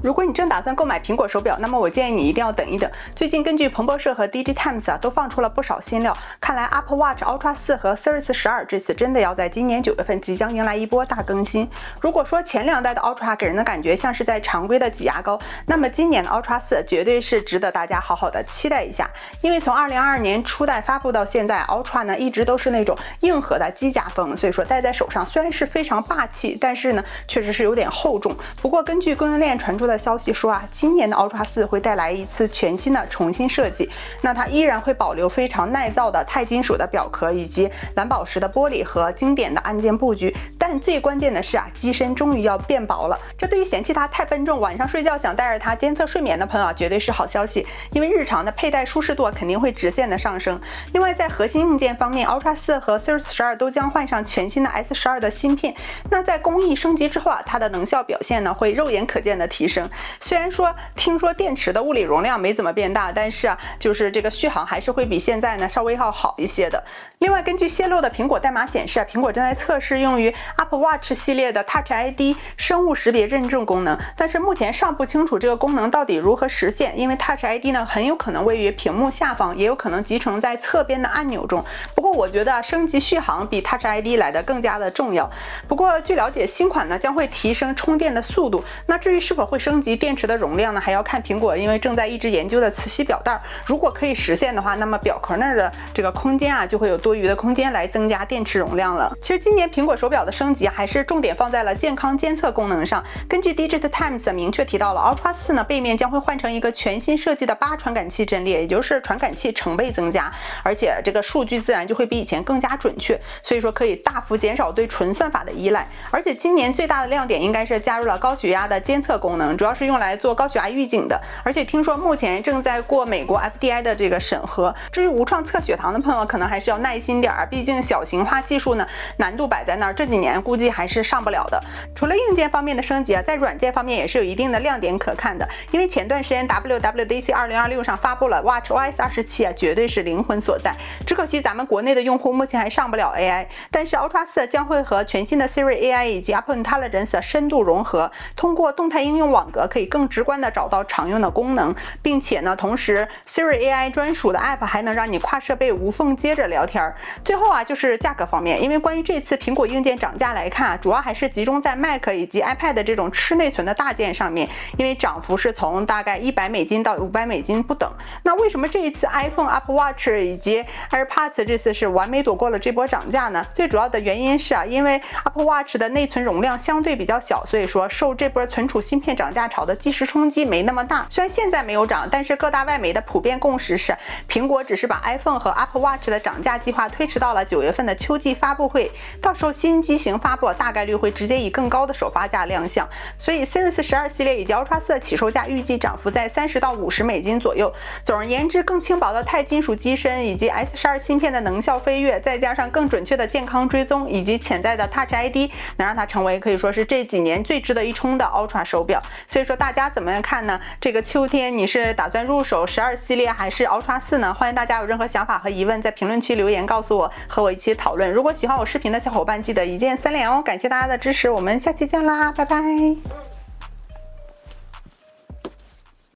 如果你正打算购买苹果手表，那么我建议你一定要等一等。最近根据彭博社和 DigiTimes 都放出了不少新料，看来 Apple Watch Ultra 4和 Series 12这次真的要在今年9月份即将迎来一波大更新。如果说前2代的 Ultra 给人的感觉像是在常规的挤牙膏，那么今年的 Ultra 4绝对是值得大家好好的期待一下。因为从2022年初代发布到现在 ，Ultra 呢一直都是那种硬核的机甲风，所以说戴在手上虽然是非常霸气，但是呢确实是有点厚重。不过根据供应链传出的消息说今年的 Ultra 4会带来一次全新的重新设计，那它依然会保留非常耐造的钛金属的表壳以及蓝宝石的玻璃和经典的按键布局，但最关键的是机身终于要变薄了。这对于嫌弃它太笨重，晚上睡觉想带着它监测睡眠的朋友绝对是好消息，因为日常的佩戴舒适度肯定会直线的上升。另外在核心硬件方面 ，Ultra 4和 Series 12都将换上全新的 S12的芯片，那在工艺升级之后它的能效表现呢会肉眼可见的提升。虽然说听说电池的物理容量没怎么变大，但是就是这个续航还是会比现在呢稍微要好一些的。另外根据泄露的苹果代码显示，苹果正在测试用于 Apple Watch 系列的 Touch ID 生物识别认证功能，但是目前尚不清楚这个功能到底如何实现，因为 Touch ID 呢很有可能位于屏幕下方，也有可能集成在侧边的按钮中。不过我觉得升级续航比 Touch ID 来的更加的重要。不过据了解，新款呢将会提升充电的速度，那至于是否会升级电池的容量呢，还要看苹果因为正在一直研究的磁吸表带，如果可以实现的话，那么表壳那儿的这个空间就会有多余的空间来增加电池容量了。其实今年苹果手表的升级还是重点放在了健康监测功能上。根据 DigiTimes 明确提到了 Ultra 4呢背面将会换成一个全新设计的8传感器阵列，也就是传感器成倍增加，而且这个数据自然就会比以前更加准确，所以说可以大幅减少对纯算法的依赖。而且今年最大的亮点应该是加入了高血压的监测功能，主要是用来做高血压预警的，而且听说目前正在过美国 FDI 的这个审核。至于无创测血糖的朋友可能还是要耐心点，毕竟小型化技术呢难度摆在那儿，这几年估计还是上不了的。除了硬件方面的升级在软件方面也是有一定的亮点可看的，因为前段时间 WWDC 2026上发布了 WatchOS 27绝对是灵魂所在。只可惜咱们国内的用户目前还上不了 AI， 但是 Ultra 4将会和全新的 Siri AI 以及 Apple Intelligence 深度融合，通过动态应用网格可以更直观的找到常用的功能，并且呢同时 Siri AI 专属的 App 还能让你跨设备无缝接着聊天。最后就是价格方面，因为关于这次苹果硬件涨价来看主要还是集中在 Mac 以及 iPad 这种吃内存的大件上面，因为涨幅是从大概$100到$500不等。那为什么这一次 iPhone、Apple Watch 以及 AirPods 这次是完美躲过了这波涨价呢？最主要的原因是因为 Apple Watch 的内存容量相对比较小，所以说受这波存储芯片涨价潮的即时冲击没那么大。虽然现在没有涨，但是各大外媒的普遍共识是苹果只是把 iPhone 和 Apple Watch 的涨价计划推迟到了9月份的秋季发布会，到时候新机型发布大概率会直接以更高的首发价亮相，所以 Series 12系列以及 Ultra 4的起售价预计涨幅在$30到$50左右。总而言之，更轻薄的钛金属机身以及 S12芯片的能效飞跃，再加上更准确的健康追踪以及潜在的 Touch ID， 能让它成为可以说是这几年最值得一冲的 Ultra 手表。所以说大家怎么样看呢？这个秋天你是打算入手12系列还是 Ultra 4呢？欢迎大家有任何想法和疑问在评论区留言告诉我，和我一起讨论。如果喜欢我视频的小伙伴记得一键3连哦，感谢大家的支持，我们下期见啦，拜拜。